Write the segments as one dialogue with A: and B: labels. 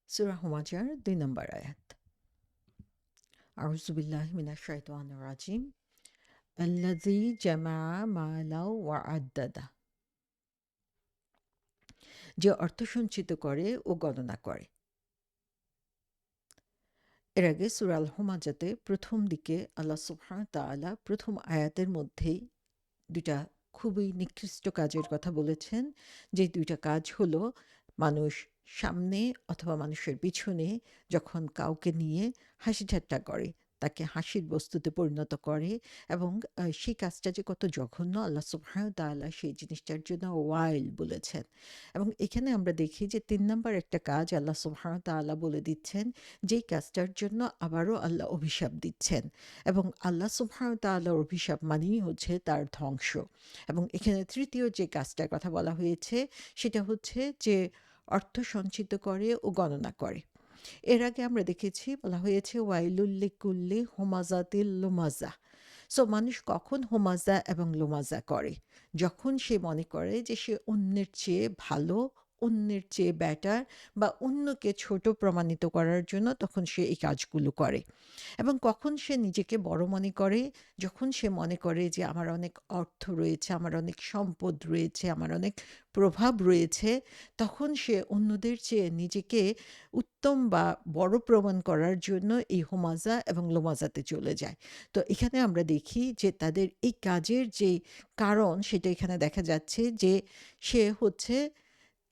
A: সূরা হুমাজার ২ নম্বর আয়াত। আউযু বিল্লাহি মিনাশ শাইতানির রাজিম। আল্লাযী জামা মালা ওয়া আদ্দাদা। যে অর্থ সঞ্চিত করে ও গণনা করে। এর আগে সূরা আল হুমাজাতে প্রথম দিকে আল্লাহ সুবহানাহু ওয়া তাআলা প্রথম আয়াতের মধ্যেই ২ টা খুবই নিকৃষ্ট কাজের কথা বলেছেন। যে ২ টা কাজ হলো মানুষ সামনে অথবা মানুষের পিছনে যখন কাউকে নিয়ে হাসি ঠাট্টা করে, তাকে হাসির বস্তুতে পরিণত করে এবং সেই কাজটা যে কত জঘন্য আল্লাহ সুবহানাহু ওয়া তাআলা সেই জিনিসটার জন্য ওয়াইল বলেছেন। এবং এখানে আমরা দেখি যে ৩ নাম্বার একটা কাজ আল্লাহ সুবহানাহু ওয়া তাআলা বলে দিচ্ছেন, যেই কাজটার জন্য আবারও আল্লাহ অভিশাপ দিচ্ছেন। এবং আল্লাহ সুবহানাহু ওয়া তাআলার অভিশাপ মানেই হচ্ছে তার ধ্বংস। এবং এখানে তৃতীয় যে কাজটার কথা বলা হয়েছে সেটা হচ্ছে যে অর্থ সঞ্চিত করে ও গণনা করে। এর আগে আমরা দেখেছি বলা হয়েছে ওয়াইলুল লিকুল্লি হুমাজাতিল লুমাজা। সো মানুষ কখন হোমাজা এবং লোমাজা করে? যখন সে মনে করে যে সে অন্যের চেয়ে ভালো, অন্যের চেয়ে বেটার বা অন্যকে ছোট প্রমাণিত করার জন্য তখন সে এই কাজগুলো করে। এবং কখন সে নিজেকে বড় মনে করে? যখন সে মনে করে যে আমার অনেক অর্থ রয়েছে, আমার অনেক সম্পদ রয়েছে, আমার অনেক প্রভাব রয়েছে, তখন সে অন্যদের চেয়ে নিজেকে উত্তম বা বড় প্রমাণ করার জন্য এই হোমাজা এবং লোমাজাতে চলে যায়। তো এখানে আমরা দেখি যে তাদের এই কাজের যে কারণ সেটা এখানে দেখা যাচ্ছে যে সে হচ্ছে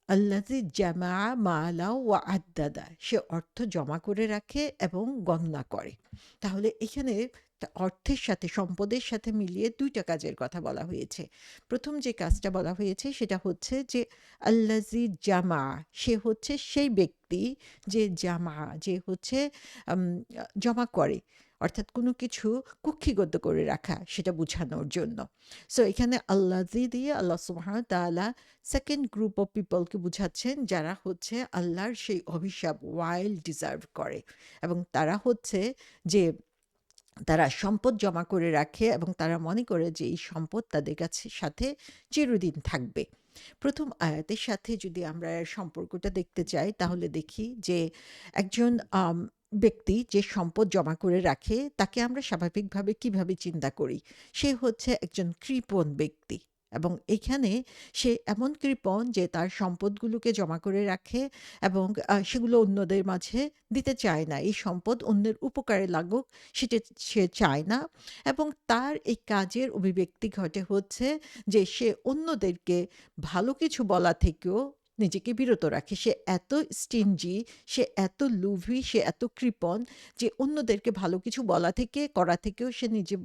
A: আল্লাযী জামা মালা ওয়া আদ্দাদা। সে অর্থ জমা করে রাখে এবং গণনা করে। তাহলে এখানে অর্থের সাথে সম্পদের সাথে মিলিয়ে ২ টা কাজের কথা বলা হয়েছে। ১ম যে কাজটা বলা হয়েছে সেটা হচ্ছে যে আল্লাযী জামা, সে হচ্ছে সেই ব্যক্তি যে জামা, যে হচ্ছে আম জমা করে। অর্থাৎ কোনো কিছু কুক্ষিগত করে রাখা সেটা বুঝানোর জন্য। সো এখানে আল্লাযী দিয়ে আল্লাহ সুবহানাহু ওয়া তাআলা সেকেন্ড গ্রুপ অফ পিপলকে বুঝাচ্ছেন যারা হচ্ছে আল্লাহর সেই অভিশাপ ওয়াইল ডিজার্ভ করে। এবং তারা হচ্ছে যে তারা সম্পদ জমা করে রাখে এবং তারা মনে করে যে এই সম্পদ তাদের কাছে সাথে চিরদিন থাকবে। ১ম আয়াতের সাথে যদি আমরা এর সম্পর্কটা দেখতে চাই তাহলে দেখি যে একজন ব্যক্তি যে সম্পদ জমা করে রাখে তাকে আমরা স্বাভাবিকভাবে কিভাবে চিন্তা করি? সে হচ্ছে একজন কৃপণ ব্যক্তি এবং এইখানে সে এমন কৃপণ যে তার সম্পদগুলোকে জমা করে রাখে এবং সেগুলো অন্যদের মাঝে দিতে চায় না। এই সম্পদ অন্যের উপকারে লাগুক সেটা সে চায় না এবং তার এই কাজের অভিব্যক্তি ঘটে হচ্ছে যে সে অন্যদেরকে ভালো কিছু বলা থেকেও নিজেকে বিরত রাখে। সে এত স্টিনজি, সে এত লোভী, সে এত কৃপণ যে অন্যদেরকে ভালো কিছু বলা থেকে, করা থেকেও সে নিজে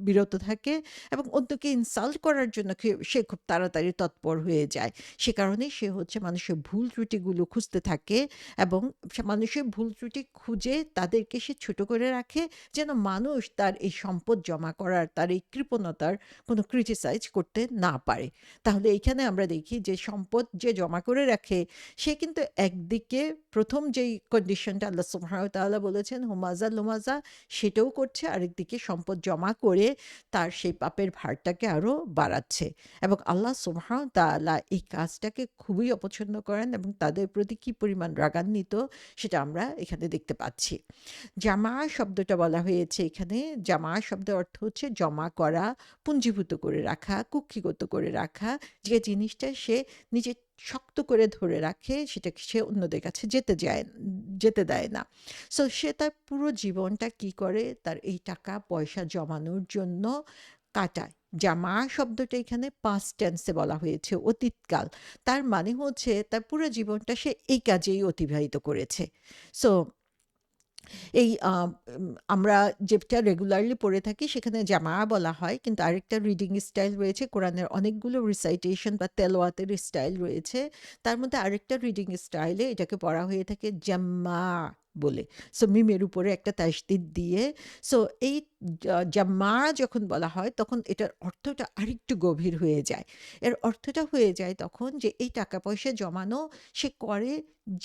A: বিরত থাকে এবং অন্যকে ইনসাল্ট করার জন্য সে খুব তাড়াতাড়ি তৎপর হয়ে যায়। সে কারণেই সে হচ্ছে মানুষের ভুল ত্রুটিগুলো খুঁজতে থাকে এবং সে মানুষের ভুল ত্রুটি খুঁজে তাদেরকে সে ছোট করে রাখে যেন মানুষ তার এই সম্পদ জমা করার, তার এই কৃপণতার কোনো ক্রিটিসাইজ করতে না পারে। তাহলে এইখানে আমরা দেখি যে সম্পদ যে জমা করে রাখে সে কিন্তু একদিকে ১ম যেই কন্ডিশনটা আল্লাহ সুবহানাহু ওয়া তাআলা বলেছেন হুমাজা লুমাজা সেটাও করছে, আরেকদিকে সম্পদ জমা করে তার সেই পাপের ভারটাকে আরো বাড়াচ্ছে। এবং আল্লাহ সুবহানাহু ওয়া তাআলা এই কাজটাকে খুবই অপছন্দ করেন এবং তাদের প্রতি কি পরিমাণ রাগান্বিত সেটা আমরা এখানে দেখতে পাচ্ছি। জামা শব্দটা বলা হয়েছে এখানে। জামা শব্দের অর্থ হচ্ছে জমা করা, পুঞ্জীভূত করে রাখা, কুক্ষিগত করে রাখা। যে জিনিসটা সে নিজে শক্ত করে ধরে রাখে সেটাকে সে অন্যদের কাছে যেতে দেয় না। সো সে তার পুরো জীবনটা কি করে? তার এই টাকা পয়সা জমানোর জন্য কাটায়। জামা শব্দটা এখানে past tense এ বলা হয়েছে, অতীতকাল। তার মানে হচ্ছে তার পুরো জীবনটা সে এই কাজেই অতিবাহিত করেছে। সো এই আমরা যেটা রেগুলারলি পড়ে থাকি সেখানে জামাআ বলা হয়। কিন্তু আরেকটা রিডিং স্টাইল রয়েছে। কোরআনের অনেকগুলো রিসাইটেশন বা তেলাওয়াতের স্টাইল রয়েছে। তার মধ্যে আরেকটা রিডিং স্টাইলে এটাকে পড়া হয়ে থাকে জাম্মা। বলে। সো মিমের উপরে একটা তাসদিদ দিয়ে, সো এই জামা যখন বলা হয় তখন এটার অর্থটা আরেকটু গভীর হয়ে যায়। এর অর্থটা হয়ে যায় তখন যে এই টাকা পয়সা জমানো সে করে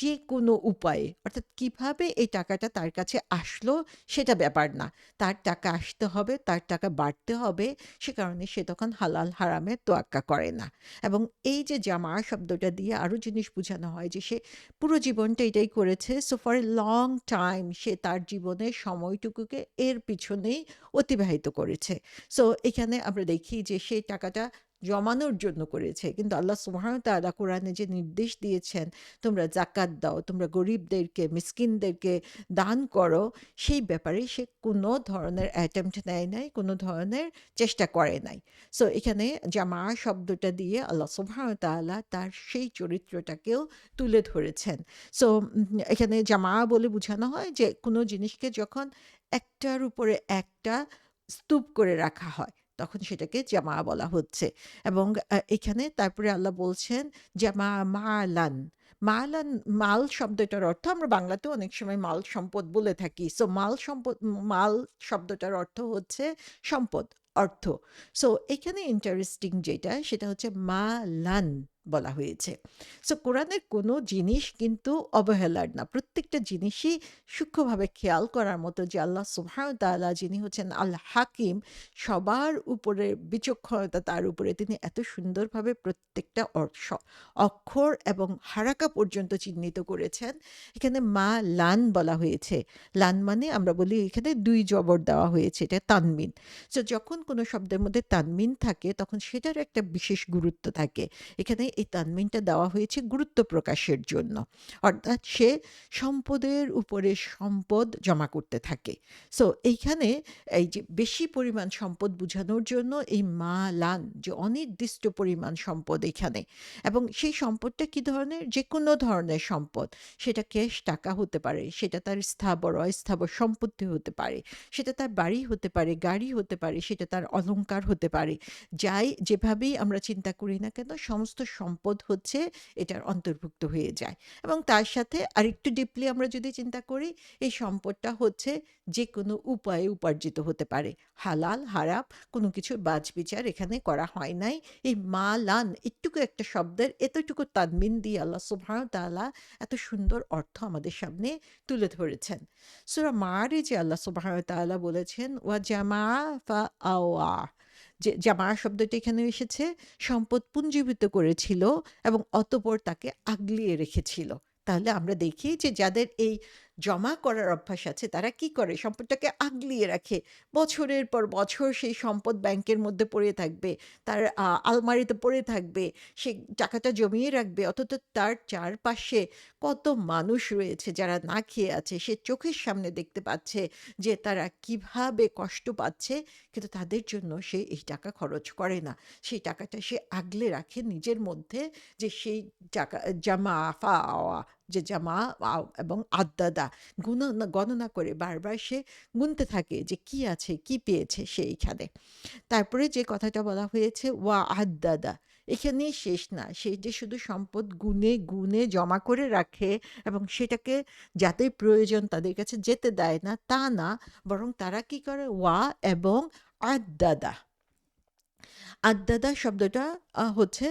A: যে কোনো উপায়ে, অর্থাৎ কিভাবে এই টাকাটা তার কাছে আসলো সেটা ব্যাপার না, তার টাকা আসতে হবে, তার টাকা বাড়তে হবে, সে কারণে সে তখন হালাল হারামের তোয়াক্কা করে না। এবং এই যে জামা শব্দটা দিয়ে আরও জিনিস বোঝানো হয় যে সে পুরো জীবনটা এটাই করেছে, so for a long time সে তার জীবনের সময়টুকুকে এর পিছনেই অতিবাহিত করেছে। সো এখানে আমরা দেখি যে সেই টাকাটা জমানোর জন্য করেছে, কিন্তু আল্লাহ সুবহানাহু ওয়া তাআলা কোরআনে যে নির্দেশ দিয়েছেন তোমরা জাকাত দাও, তোমরা গরিবদেরকে মিসকিনদেরকে দান করো, সেই ব্যাপারে সে কোনো ধরনের অ্যাটেম্প্ট নেয় নাই, কোনো ধরনের চেষ্টা করে নাই। সো এখানে জামা শব্দটা দিয়ে আল্লাহ সুবহানাহু ওয়া তাআলা তার সেই চরিত্রটাকেও তুলে ধরেছেন। সো এখানে জামা বলে বোঝানো হয় যে কোনো জিনিসকে যখন একটার উপরে একটা স্তূপ করে রাখা হয় তখন সেটাকে জামা বলা হচ্ছে। এবং এখানে তারপরে আল্লাহ বলছেন জামা মালান। মালান, মাল শব্দটার অর্থ আমরা বাংলাতেও অনেক সময় মাল সম্পদ বলে থাকি। সো মাল সম্পদ, মাল শব্দটার অর্থ হচ্ছে সম্পদ, অর্থ। সো এখানে ইন্টারেস্টিং যেটা সেটা হচ্ছে মালান বলা হয়েছে। সো কোরআনের কোনো জিনিস কিন্তু অবহেলার না, প্রত্যেকটা জিনিসই সূক্ষ্মভাবে খেয়াল করার মতো যে আল্লাহ সুবহানাহু ওয়া তাআলা যিনি হচ্ছেন আল হাকিম, সবার উপরে বিচক্ষণতা তার উপরে, তিনি এত সুন্দরভাবে প্রত্যেকটা অক্ষর এবং হারাকা পর্যন্ত চিহ্নিত করেছেন। এখানে মা লান বলা হয়েছে, লান মানে আমরা বলি এখানে দুই জবর দেওয়া হয়েছে, এটা তানমিন। সো যখন কোনো শব্দের মধ্যে তানমিন থাকে তখন সেটার একটা বিশেষ গুরুত্ব থাকে। এখানে এই তানমিনটা দেওয়া হয়েছে গুরুত্ব প্রকাশের জন্য, অর্থাৎ সে সম্পদের উপরে সম্পদ জমা করতে থাকে। সো এইখানে এই যে বেশি পরিমাণ সম্পদ বোঝানোর জন্য এই মালান, যে অনির্দিষ্ট পরিমাণ সম্পদ এখানে, এবং সেই সম্পদটা কি ধরনের, যে কোনো ধরনের সম্পদ, সেটা ক্যাশ টাকা হতে পারে, সেটা তার স্থাবর অস্থাবর সম্পত্তি হতে পারে, সেটা তার বাড়ি হতে পারে, গাড়ি হতে পারে, সেটা তার অলংকার হতে পারে, যাই যেভাবেই আমরা চিন্তা করি না কেন সমস্ত সম্পদ হচ্ছে এটার অন্তর্ভুক্ত হয়ে যায়। এবং তার সাথে আরেকটু ডিপলি আমরা যদি চিন্তা করি, এই সম্পদটা হচ্ছে যে কোনো উপায়ে উপার্জিত হতে পারে, হালাল হারাম কোনো কিছু বাছবিচার এখানে করা হয় নাই। এই মালান একটুকু একটা শব্দের এতটুকু তানমিন দিয়ে আল্লাহ সুবহানাহু ওয়া তাআলা এত সুন্দর অর্থ আমাদের সামনে তুলে ধরেছেন। সূরা মাআরিজে আল্লাহ সুবহানাহু ওয়া তাআলা বলেছেন ওয়া জামা ফা আওয়া, যে জামা শব্দটি এখানে এসেছে সম্পদ পুঞ্জীভূত করেছিল এবং অতঃপর তাকে আগলিয়ে রেখেছিল। তাহলে আমরা দেখি যে যাদের এই জমা করার অভ্যাস আছে তারা কি করে, সম্পদটাকে আগলিয়ে রাখে, বছরের পর বছর সেই সম্পদ ব্যাংকের মধ্যে পড়ে থাকবে, তার আলমারিতে পড়ে থাকবে, সে টাকাটা জমিয়ে রাখবে, অথচ তার চারপাশে কত মানুষ রয়েছে যারা না খেয়ে আছে, সে চোখের সামনে দেখতে পাচ্ছে যে তারা কিভাবে কষ্ট পাচ্ছে, কিন্তু তাদের জন্য সে এই টাকা খরচ করে না, সেই টাকাটা সে আগলে রাখে নিজের মধ্যে, যে সেই টাকা জামা ফাওয়া, যে জামা এবং আদাদা গণনা গণনা করে বারবার সে গুনতে থাকে যে কি আছে কি পেয়েছে সেইখানে। তারপরে যে কথাটা বলা হয়েছে ওয়া আদাদা, এখানেই শেষ না, সে যে শুধু সম্পদ গুনে গুনে জমা করে রাখে এবং সেটাকে যাদের প্রয়োজন তাদের কাছে যেতে দেয় না তা না, বরং তারা কি করে ওয়া এবং আদাদা, আদাদা শব্দটা হচ্ছে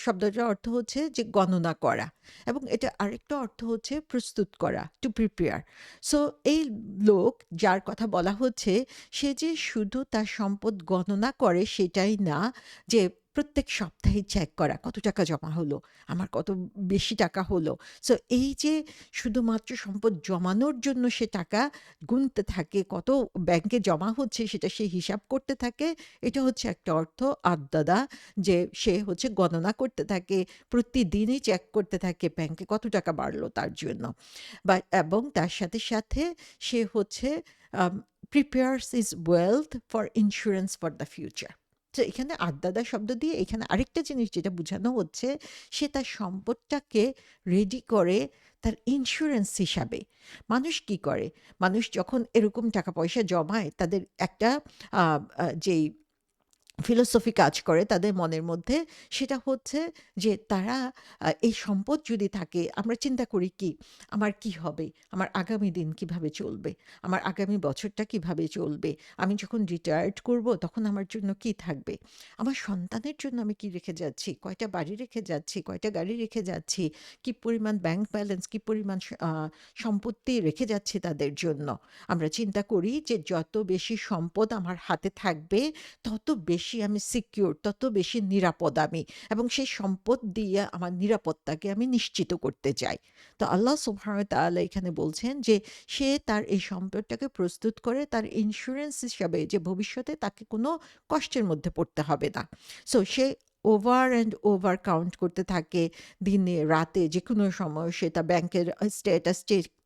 A: শব্দটার অর্থ হচ্ছে যে গণনা করা, এবং এটা আরেকটা অর্থ হচ্ছে প্রস্তুত করা, টু প্রিপেয়ার। সো এই লোক যার কথা বলা হচ্ছে সে যে শুধু তার সম্পদ গণনা করে সেটাই না, যে প্রত্যেক সপ্তাহে চেক করা কত টাকা জমা হলো, আমার কত বেশি টাকা হলো। সো এই যে শুধুমাত্র সম্পদ জমানোর জন্য সে টাকা গুনতে থাকে, কত ব্যাংকে জমা হচ্ছে সেটা সে হিসাব করতে থাকে, এটা হচ্ছে একটা অর্থ আদ্দাদা, যে সে হচ্ছে গণনা করতে থাকে, প্রতিদিনই চেক করতে থাকে ব্যাংকে কত টাকা বাড়লো তার জন্য। বা এবং তার সাথে সাথে সে হচ্ছে prepares is wealth for insurance for the future. তো এখানে আদ্দাদা শব্দ দিয়ে এখানে আরেকটা জিনিস যেটা বোঝানো হচ্ছে, সে তার সম্পদটাকে রেডি করে তার ইন্স্যুরেন্স হিসাবে। মানুষ কি করে, মানুষ যখন এরকম টাকা পয়সা জমায় তাদের একটা যেই ফিলোসফি কাজ করে তাদের মনের মধ্যে, সেটা হচ্ছে যে তারা এই সম্পদ যদি থাকে, আমরা চিন্তা করি কি, আমার কি হবে? আমার আগামী দিন কিভাবে চলবে? আমার আগামী বছরটা কিভাবে চলবে? আমি যখন রিটায়ার্ড করব তখন আমার জন্য কি থাকবে? আমার সন্তানের জন্য আমি কি রেখে যাচ্ছি? কয়টা বাড়ি রেখে যাচ্ছি? কয়টা গাড়ি রেখে যাচ্ছি? কি পরিমাণ ব্যাংক ব্যালেন্স, কি পরিমাণ সম্পত্তি রেখে যাচ্ছি তাদের জন্য? আমরা চিন্তা করি যে যত বেশি সম্পদ আমার হাতে থাকবে তত বেশি আমি সিকিউর, তত বেশি নিরাপদ আমি, এবং সেই সম্পদ দিয়ে আমার নিরাপত্তাকে আমি নিশ্চিত করতে চাই। তো আল্লাহ সুবহানাহু ওয়া তাআলা এখানে বলছেন যে সে তার এই সম্পদটাকে প্রস্তুত করে তার ইন্স্যুরেন্স হিসাবে, যে ভবিষ্যতে তাকে কোনো কষ্টের মধ্যে পড়তে হবে না। So say over and over count করতে থাকে, দিনে রাতে যে কোনো সময় সে তার ব্যাংকের স্ট্যাটাস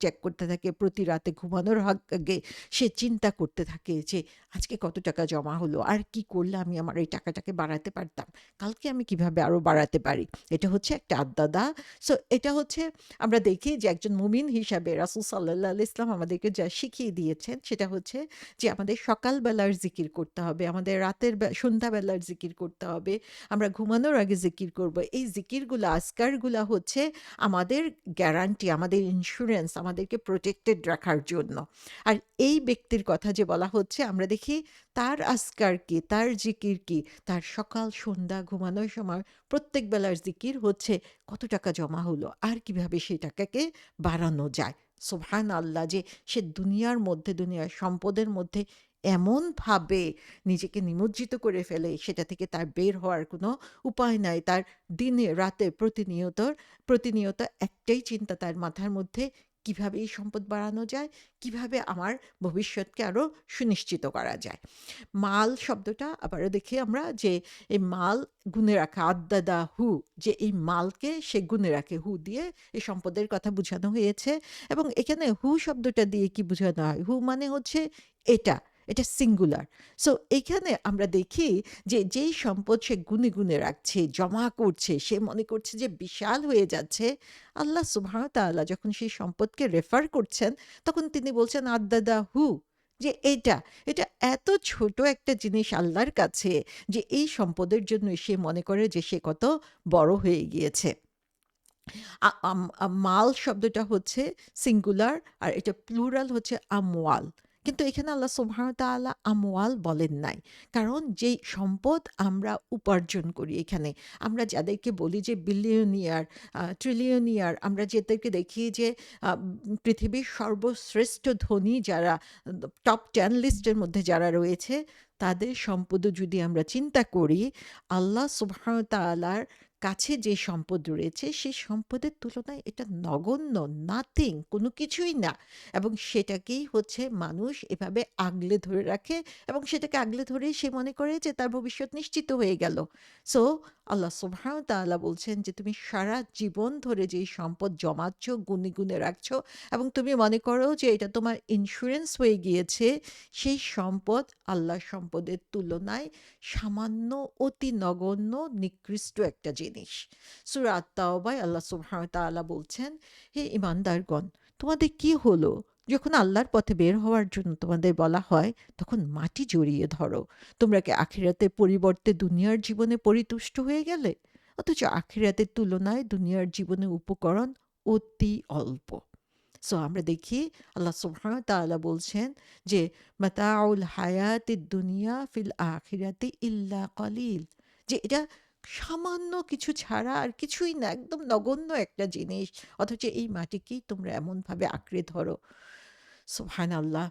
A: চেক করতে থাকে, প্রতি রাতে ঘুমানোর আগে সে চিন্তা করতে থাকে যে আজকে কত টাকা জমা হলো, আর কি করলে আমি আমার এই টাকাটাকে বাড়াতে পারতাম, কালকে আমি কিভাবে আরো বাড়াতে পারি। এটা হচ্ছে একটা আদ্দাদা। সো এটা হচ্ছে, আমরা দেখি যে একজন মুমিন হিসাবে রাসূল সাল্লাল্লাহু আলাইহি ওয়াসাল্লাম আমাদেরকে যা শিখিয়ে দিয়েছেন সেটা হচ্ছে যে আমাদের সকালবেলার জিকির করতে হবে, আমাদের রাতের সন্ধ্যাবেলার জিকির করতে হবে, আমরা ঘুমানোর আগে জিকির করব। এই জিকিরগুলো, আজকারগুলা হচ্ছে আমাদের গ্যারান্টি, আমাদের ইন্স্যুরেন্স, আমাদেরকে প্রোটেক্টেড রাখার জন্য। আর এই ব্যক্তির কথা যে বলা হচ্ছে, আমরা দেখি তার আজকার কি, তার জিকির কি, তার সকাল সন্ধ্যা ঘুমানোর সময় প্রত্যেক বেলার জিকির হচ্ছে কত টাকা জমা হলো আর কিভাবে সেই টাকাকে বাড়ানো যায়। সুবহান আল্লাহ, যে সে দুনিয়ার মধ্যে, দুনিয়ার সম্পদের মধ্যে এমনভাবে নিজেকে নিমজ্জিত করে ফেলে, সেটা থেকে তার বের হওয়ার কোনো উপায় নাই। তার দিনে রাতে প্রতিনিয়ত একটাই চিন্তা তার মাথার মধ্যে, কিভাবে এই সম্পদ বাড়ানো যায়, কিভাবে আমার ভবিষ্যৎকে আরো সুনিশ্চিত করা যায়। মাল শব্দটা আবারও দেখি আমরা যে এই মাল গুণে রাখা, আদ্দাদা হু, যে এই মালকে সে গুণে রাখে, হু দিয়ে এই সম্পদের কথা বোঝানো হয়েছে। এবং এখানে হু শব্দটা দিয়ে কি বোঝানো হয়? হু মানে হচ্ছে এটা, এটা সিঙ্গুলার। সো এখানে আমরা দেখি যে যেই সম্পদ সে গুনে গুনে রাখছে, জমা করছে, সে মনে করছে যে বিশাল হয়ে যাচ্ছে, আল্লাহ সুবহানাহু ওয়া তাআলা যখন সেই সম্পদকে রেফার করছেন তখন তিনি বলছেন আদ্দাদা হু, যে এটা এত ছোট একটা জিনিস আল্লাহর কাছে, যে এই সম্পদের জন্য সে মনে করে যে সে কত বড় হয়ে গিয়েছে। মাল শব্দটা হচ্ছে সিঙ্গুলার, আর এটা প্লুরাল হচ্ছে আমওয়াল। কিন্তু এখানে আল্লাহ সুবহানাহু ওয়া তাআলা আমওয়াল বলেন নাই। কারণ যেই সম্পদ আমরা উপার্জন করি এখানে, আমরা যাদেরকে বলি যে বিলিয়নিয়ার, ট্রিলিয়নিয়ার, আমরা যাদেরকে দেখি যে পৃথিবীর সর্বশ্রেষ্ঠ ধনী যারা, টপ 10 লিস্টের মধ্যে যারা রয়েছে, তাদের সম্পদও যদি আমরা চিন্তা করি, আল্লাহ সুবহানাহু ওয়া তাআলার কাছে যে সম্পদ রয়েছে সেই সম্পদের তুলনায় এটা নগণ্য, নাথিং, কোনো কিছুই না। এবং সেটাকেই হচ্ছে মানুষ এভাবে আগলে ধরে রাখে, এবং সেটাকে আগলে ধরেই সে মনে করে যে তার ভবিষ্যৎ নিশ্চিত হয়ে গেল। সো আল্লাহ সুবহানাহু ওয়া তাআলা বলছেন যে তুমি সারা জীবন ধরে যেই সম্পদ জমাচ্ছ, গুনে গুনে রাখছো, এবং তুমি মনে করো যে এটা তোমার ইন্স্যুরেন্স হয়ে গিয়েছে, সেই সম্পদ আল্লাহর সম্পদের তুলনায় সামান্য, অতি নগণ্য, নিকৃষ্ট একটা জিনিস। সূরা আত-তাওবায় আল্লাহ সুবহানাহু ওয়া তাআলা বলছেন, হে ঈমানদারগণ, তোমাদের কি হলো? যখন আল্লাহর পথে বের হওয়ার জন্য তোমাদের বলা হয়, তখন মাটি জড়িয়ে ধরো। তোমরা কি আখিরাতের পরিবর্তে দুনিয়ার জীবনে পরিতুষ্ট হয়ে গেলে? অথচ আখিরাতের তুলনায় দুনিয়ার জীবনের উপকরণ অতি অল্প। সো আমরা দেখি আল্লাহ সুবহানাহু ওয়া তাআলা বলছেন যে মাতাউল হায়াতিদ দুনিয়া ফিল আখিরাতি ইল্লা কলিল, যে এটা সামান্য কিছু ছাড়া আর কিছুই না, একদম নগণ্য একটা জিনিস, অথচ এই মাটিকেই তোমরা এমনভাবে আঁকড়ে ধরো। সুবহানাল্লাহ।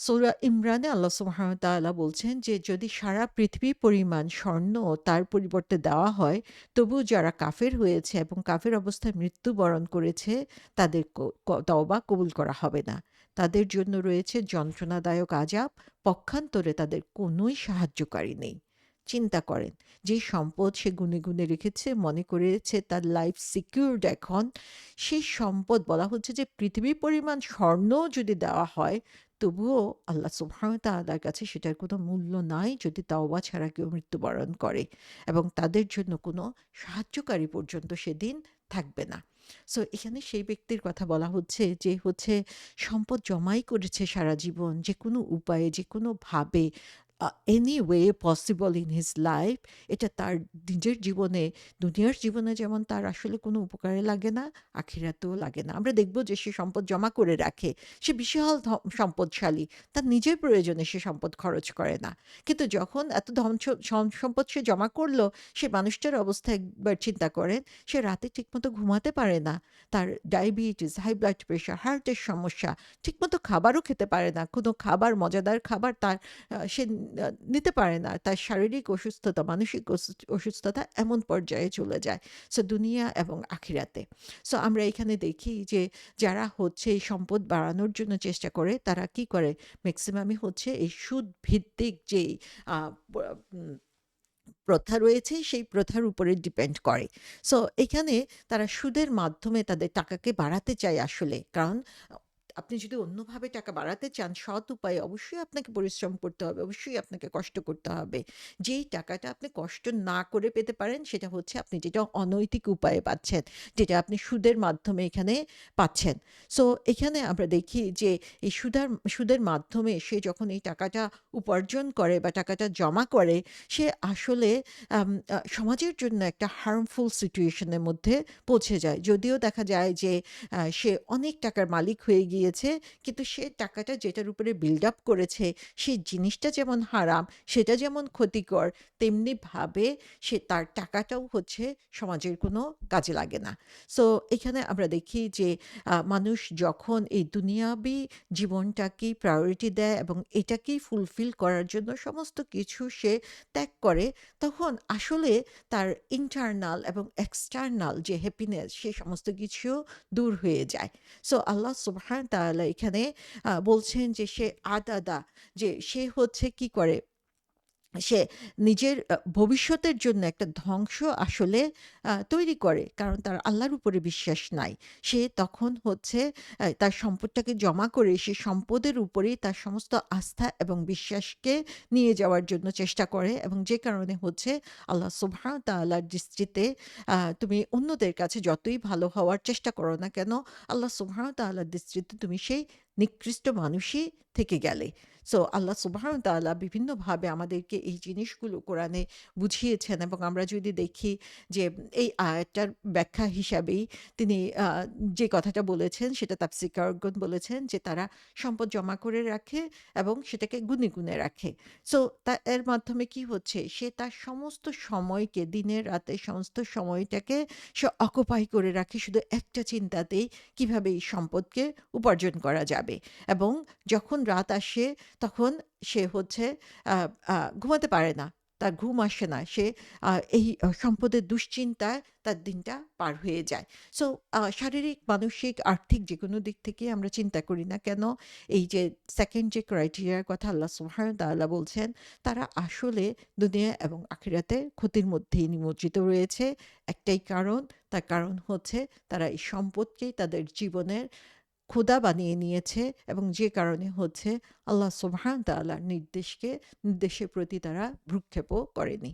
A: সূরা ইমরানে আল্লাহ সুবহানাহু ওয়া তাআলা বলছেন যে যদি সারা পৃথিবী পরিমাণ স্বর্ণ তার পরিবর্তে দেওয়া হয়, তবু যারা কাফের হয়েছে এবং কাফের অবস্থায় মৃত্যুবরণ করেছে, তাদের তওবা কবুল করা হবে না। তাদের জন্য রয়েছে যন্ত্রণাদায়ক আযাব, পক্ষান্তরে তাদের কোনোই সাহায্যকারী নেই। চিন্তা করেন, যে সম্পদ সে গুনে গুনে রেখেছে, মনে করেছে তার লাইফ সিকিউরড এখন, সেই সম্পদ বলা হচ্ছে যে পৃথিবী পরিমাণ স্বর্ণও যদি দেওয়া হয়, তবুও আল্লাহ সুবহানাহু ওয়া তাআলার কাছে সেটার কোনো মূল্য নাই যদি তাওবা ছাড়া কেউ মৃত্যুবরণ করে, এবং তাদের জন্য কোনো সাহায্যকারী পর্যন্ত সেদিন থাকবে না। সো এখানে সেই ব্যক্তির কথা বলা হচ্ছে যে হচ্ছে সম্পদ জমাই করেছে সারা জীবন, যে কোনো উপায়ে, যে কোনোভাবে any way possible in his life, এটা তার নিজের জীবনে, দুনিয়ার জীবনে যেমন তার আসলে কোনো উপকারে লাগে না, আখিরাতেও লাগে না। আমরা দেখব যে সে সম্পদ জমা করে রাখে, সে বিশাল সম্পদশালী, তার নিজের প্রয়োজনে সে সম্পদ খরচ করে না। কিন্তু যখন এত সম্পদ সে জমা করলো, সে মানুষটার অবস্থা একবার চিন্তা করেন, সে রাতে ঠিকমতো ঘুমাতে পারে না, তার ডায়াবেটিস, হাই ব্লাড প্রেশার, হার্টের সমস্যা, ঠিকমতো খাবারও খেতে পারে না, কোনো খাবার, মজাদার খাবার তার সে নিতে পারে না। তার শারীরিক অসুস্থতা, মানসিক অসুস্থতা এমন পর্যায়ে চলে যায়। সো দুনিয়া এবং আখিরাতে। সো আমরা এখানে দেখি যে যারা হচ্ছে এই সম্পদ বাড়ানোর জন্য চেষ্টা করে, তারা কি করে? মেক্সিমামই হচ্ছে এই সুদ ভিত্তিক যেই আ প উম প্রথা রয়েছে, সেই প্রথার উপরে ডিপেন্ড করে। সো এখানে তারা সুদের মাধ্যমে তাদের টাকাকে বাড়াতে চায় আসলে। কারণ আপনি যদি অন্যভাবে টাকা বাড়াতে চান সৎ উপায়ে, অবশ্যই আপনাকে পরিশ্রম করতে হবে, অবশ্যই আপনাকে কষ্ট করতে হবে। যেই টাকাটা আপনি কষ্ট না করে পেতে পারেন, সেটা হচ্ছে আপনি যেটা অনৈতিক উপায়ে পাচ্ছেন, যেটা আপনি সুদের মাধ্যমে এখানে পাচ্ছেন। সো এখানে আমরা দেখি যে এই সুদের মাধ্যমে সে যখন এই টাকাটা উপার্জন করে বা টাকাটা জমা করে, সে আসলে সমাজের জন্য একটা হার্মফুল সিচুয়েশন এর মধ্যে পৌঁছে যায়। যদিও দেখা যায় যে সে অনেক টাকার মালিক হয়ে গিয়েছে, কিন্তু সে টাকাটা যেটার উপরে বিল্ড আপ করেছে, সেই জিনিসটা যেমন হারাম, সেটা যেমন ক্ষতিকর, তেমনিভাবে সে তার টাকাটাও হচ্ছে সমাজের কোনো কাজে লাগে না। সো এখানে আমরা দেখি যে মানুষ যখন এই দুনিয়াবি জীবনটাকেই প্রায়োরিটি দেয় এবং এটাকেই ফুলফিল করার জন্য সমস্ত কিছু সে ত্যাগ করে, তখন আসলে তার ইন্টারনাল এবং এক্সটার্নাল যে হ্যাপিনেস, সে সমস্ত কিছু দূর হয়ে যায়। সো আল্লাহ সুবহান তাআলা এখানে বলছেন যে সে আদাদা, যে সে হচ্ছে কি করে, সে নিজের ভবিষ্যতের জন্য একটা ধ্বংস আসলে তৈরি করে। কারণ তার আল্লাহর উপরে বিশ্বাস নাই। সে তখন হচ্ছে তার সম্পদটাকে জমা করে সে সম্পদের উপরেই তার সমস্ত আস্থা এবং বিশ্বাসকে নিয়ে যাওয়ার জন্য চেষ্টা করে, এবং যে কারণে হচ্ছে আল্লাহ সুবহানাহু ওয়া তাআলার দৃষ্টিতে তুমি অন্যদের কাছে যতই ভালো হওয়ার চেষ্টা করো না কেন, আল্লাহ সুবহানাহু ওয়া তাআলার দৃষ্টিতে তুমি সেই নিকৃষ্ট মানুষই থেকে গেলে। সো আল্লাহ সুবহানাহু ওয়া তাআলা বিভিন্নভাবে আমাদেরকে এই জিনিসগুলো কোরআনে বুঝিয়েছেন, এবং আমরা যদি দেখি যে এই আয়াতটার ব্যাখ্যা হিসাবেই তিনি যে কথাটা বলেছেন, সেটা তাফসীরকারগণ বলেছেন যে তারা সম্পদ জমা করে রাখে এবং সেটাকে গুণে, গুণে রাখে। সো এর মাধ্যমে কি হচ্ছে? সে তার সমস্ত সময়কে, দিনের রাতের সমস্ত সময়টাকে সে অকুপাই করে রাখে শুধু একটা চিন্তাতেই, কিভাবে এই সম্পদকে উপার্জন করা যাবে। এবং যখন রাত আসে, তখন সে হচ্ছে আ আ ঘুমাতে পারে না। তার ঘুম আসে না। সে এই সম্পদের দুশ্চিন্তায় তার দিনটা পার হয়ে যায়। সো শারীরিক, মানসিক, আর্থিক যেকোনো দিক থেকে আমরা চিন্তা করি না কেন, এই যে 2nd যে ক্রাইটেরিয়ার কথা আল্লাহ সুবহানাহু ওয়া তাআলা বলছেন, তারা আসলে দুনিয়া এবং আখিরাতে ক্ষতির মধ্যেই নিমজ্জিত রয়েছে। একটাই কারণ, তার কারণ হচ্ছে তারা এই সম্পদকেই তাদের জীবনের খোদা বানিয়ে নিয়েছে, এবং যে কারণে হচ্ছে আল্লাহ সুবহান তাআলার নির্দেশের প্রতি তারা ভ্রুক্ষেপও করেনি।